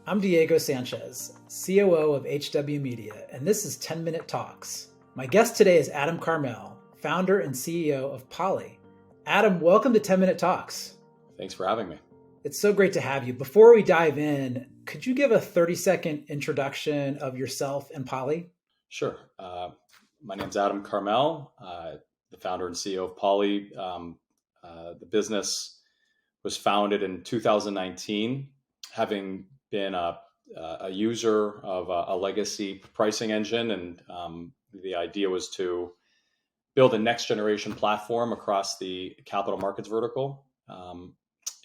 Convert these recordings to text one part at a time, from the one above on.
I'm Diego Sanchez, COO of HW Media, and this is 10 Minute Talks. My guest today is Adam Carmel, founder and CEO of Poly. Adam, welcome to 10 Minute Talks. Thanks for having me. It's so great to have you. Before we dive in, could you give a 30-second introduction of yourself and Poly? Sure. My name's Adam Carmel, the founder and CEO of Poly. The business was founded in 2019, having been a user of a legacy pricing engine. And the idea was to build a next generation platform across the capital markets vertical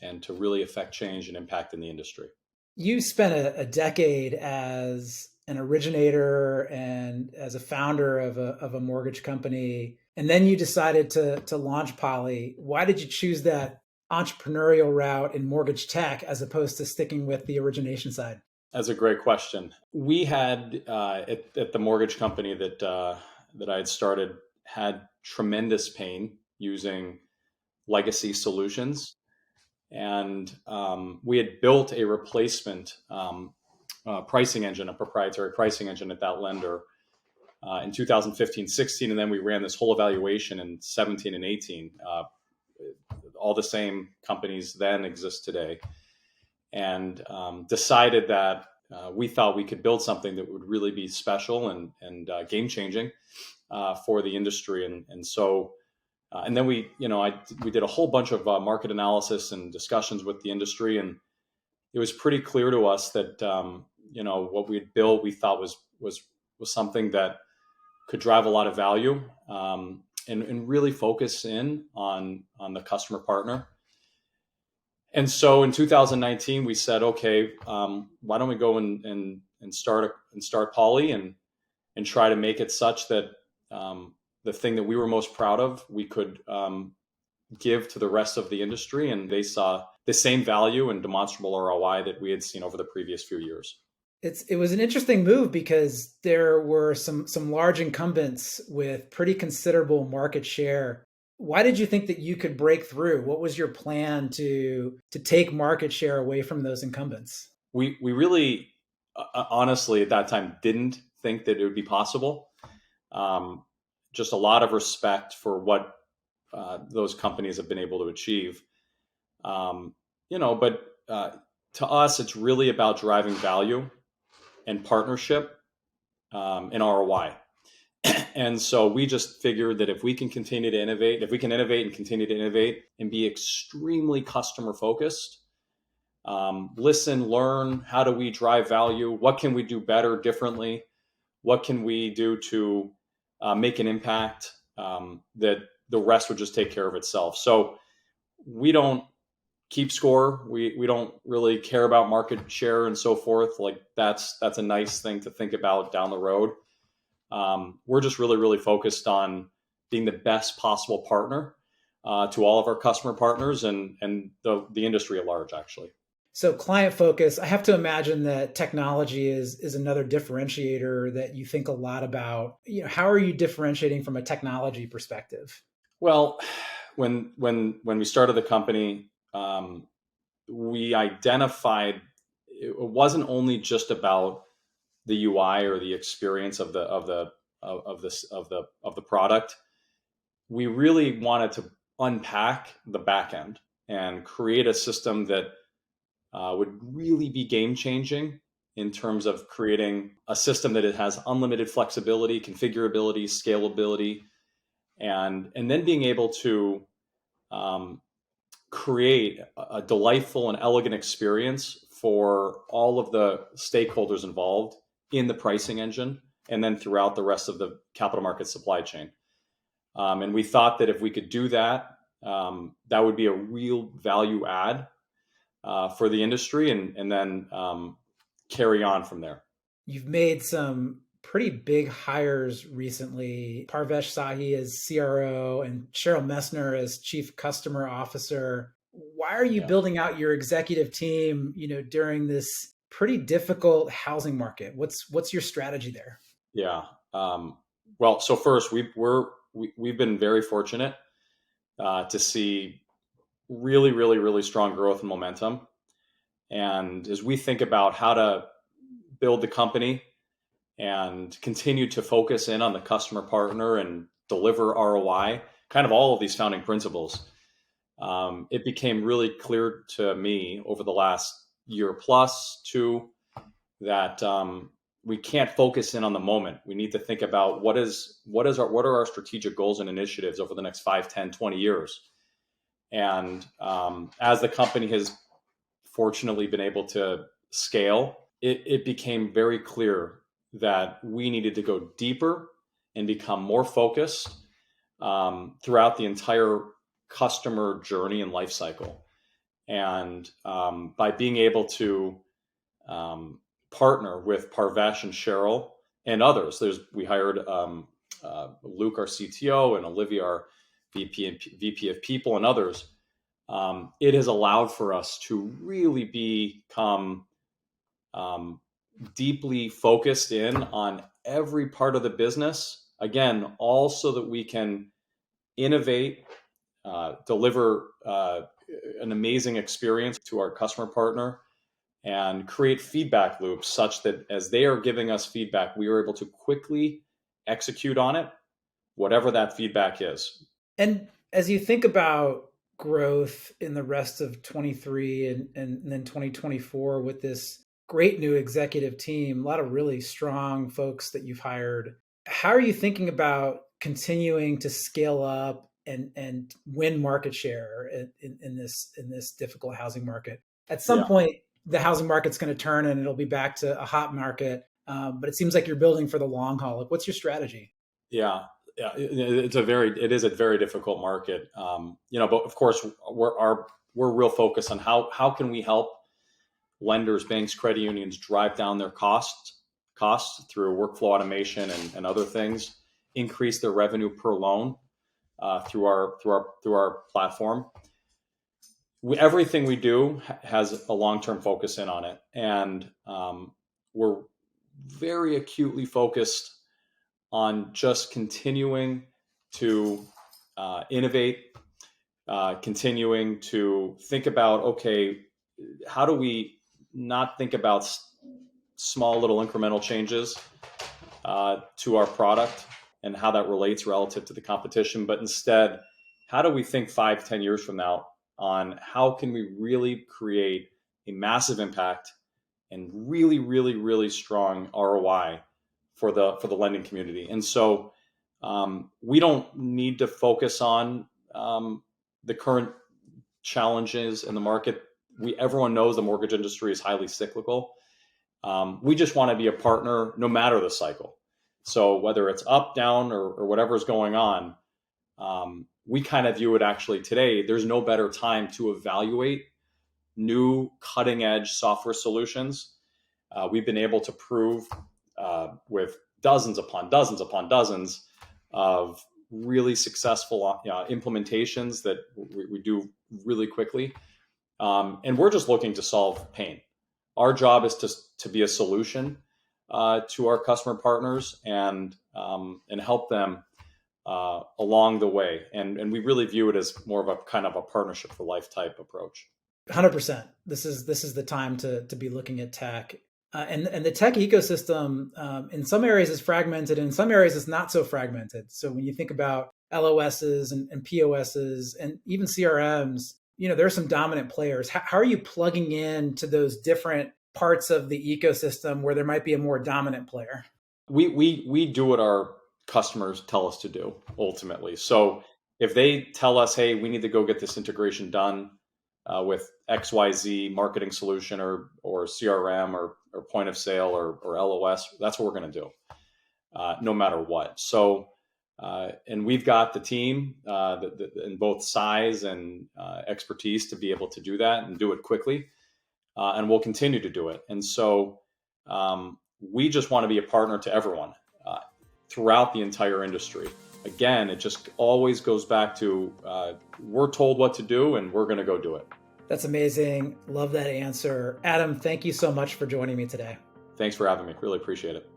and to really affect change and impact in the industry. You spent a decade as an originator and as a founder of a mortgage company, and then you decided to launch Poly. Why did you choose that entrepreneurial route in mortgage tech as opposed to sticking with the origination side? That's a great question. We had at the mortgage company that I had started had tremendous pain using legacy solutions, and we had built a replacement pricing engine, a proprietary pricing engine at that lender in 2015-16, and then we ran this whole evaluation in 17 and 18. All the same companies then exist today, and decided that we thought we could build something that would really be special and game changing for the industry. And then we did a whole bunch of market analysis and discussions with the industry, and it was pretty clear to us that what we had built we thought was something that could drive a lot of value and really focus in on the customer partner. And so in 2019, we said, okay, why don't we go and start Poly and try to make it such that the thing that we were most proud of, we could give to the rest of the industry, and they saw the same value and demonstrable ROI that we had seen over the previous few years. It was an interesting move because there were some large incumbents with pretty considerable market share. Why did you think that you could break through? What was your plan to take market share away from those incumbents? We really, honestly, at that time, didn't think that it would be possible. Just a lot of respect for what those companies have been able to achieve. But to us, it's really about driving value and partnership and ROI. And so we just figured that if we can continue to innovate, if we can innovate and continue to innovate and be extremely customer focused, listen, learn, how do we drive value? What can we do better, differently? What can we do to make an impact that the rest would just take care of itself? So we don't keep score. We don't really care about market share and so forth. Like that's a nice thing to think about down the road. We're just really, really focused on being the best possible partner to all of our customer partners and the industry at large, actually. So client focus, I have to imagine that technology is another differentiator that you think a lot about. How are you differentiating from a technology perspective? Well, when we started the company, we identified it wasn't only just about the UI or the experience of the product. We really wanted to unpack the back end and create a system that would really be game changing in terms of creating a system that it has unlimited flexibility, configurability, scalability, and then being able to create a delightful and elegant experience for all of the stakeholders involved in the pricing engine and then throughout the rest of the capital market supply chain. And we thought that if we could do that, that would be a real value add for the industry and then carry on from there. You've made some pretty big hires recently. Parvesh Sahi as CRO and Cheryl Messner as Chief Customer Officer. Why are you building out your executive team, during this pretty difficult housing market? What's your strategy there? Yeah. Well, so first, we've been very fortunate to see really, really, really strong growth and momentum. And as we think about how to build the company and continue to focus in on the customer partner and deliver ROI, kind of all of these founding principles, it became really clear to me over the last year plus two that we can't focus in on the moment. We need to think about what are our strategic goals and initiatives over the next 5, 10, 20 years. And as the company has fortunately been able to scale, it became very clear that we needed to go deeper and become more focused throughout the entire customer journey and life cycle. And by being able to partner with Parvesh and Cheryl and others, we hired Luke, our CTO, and Olivia, our VP of People, and others. It has allowed for us to really become deeply focused in on every part of the business. Again, all so that we can innovate, deliver an amazing experience to our customer partner, and create feedback loops such that as they are giving us feedback, we are able to quickly execute on it, whatever that feedback is. And as you think about growth in the rest of 23 and then 2024 with this great new executive team, a lot of really strong folks that you've hired, how are you thinking about continuing to scale up and win market share in this difficult housing market? At some point, the housing market's going to turn and it'll be back to a hot market. But it seems like you're building for the long haul. Like, what's your strategy? Yeah, it is a very difficult market. But of course we're real focused on how can we help lenders, banks, credit unions drive down their costs through workflow automation and other things, increase their revenue per loan through our platform. Everything we do has a long-term focus in on it, and we're very acutely focused on just continuing to innovate, continuing to think about, okay, how do we not think about small little incremental changes to our product and how that relates relative to the competition, but instead, how do we think 5, 10 years from now on how can we really create a massive impact and really, really, really strong ROI for the lending community. And so we don't need to focus on the current challenges in the market. Everyone knows the mortgage industry is highly cyclical. We just want to be a partner no matter the cycle. So whether it's up, down, or whatever's going on, we kind of view it actually today. There's no better time to evaluate new cutting edge software solutions. We've been able to prove with dozens upon dozens of really successful implementations that we do really quickly. And we're just looking to solve pain. Our job is to be a solution to our customer partners and help them along the way. And we really view it as more of a kind of a partnership for life type approach. 100%. This is the time to be looking at tech. And the tech ecosystem in some areas is fragmented, and in some areas it's not so fragmented. So when you think about LOSs and POSs and even CRMs, there are some dominant players. How are you plugging in to those different parts of the ecosystem where there might be a more dominant player? We do what our customers tell us to do ultimately. So if they tell us, hey, we need to go get this integration done with XYZ marketing solution or CRM or point of sale or LOS, that's what we're going to do no matter what. So and we've got the team in both size and expertise to be able to do that and do it quickly. And we'll continue to do it. And so we just want to be a partner to everyone throughout the entire industry. Again, it just always goes back to we're told what to do and we're going to go do it. That's amazing. Love that answer. Adam, thank you so much for joining me today. Thanks for having me. Really appreciate it.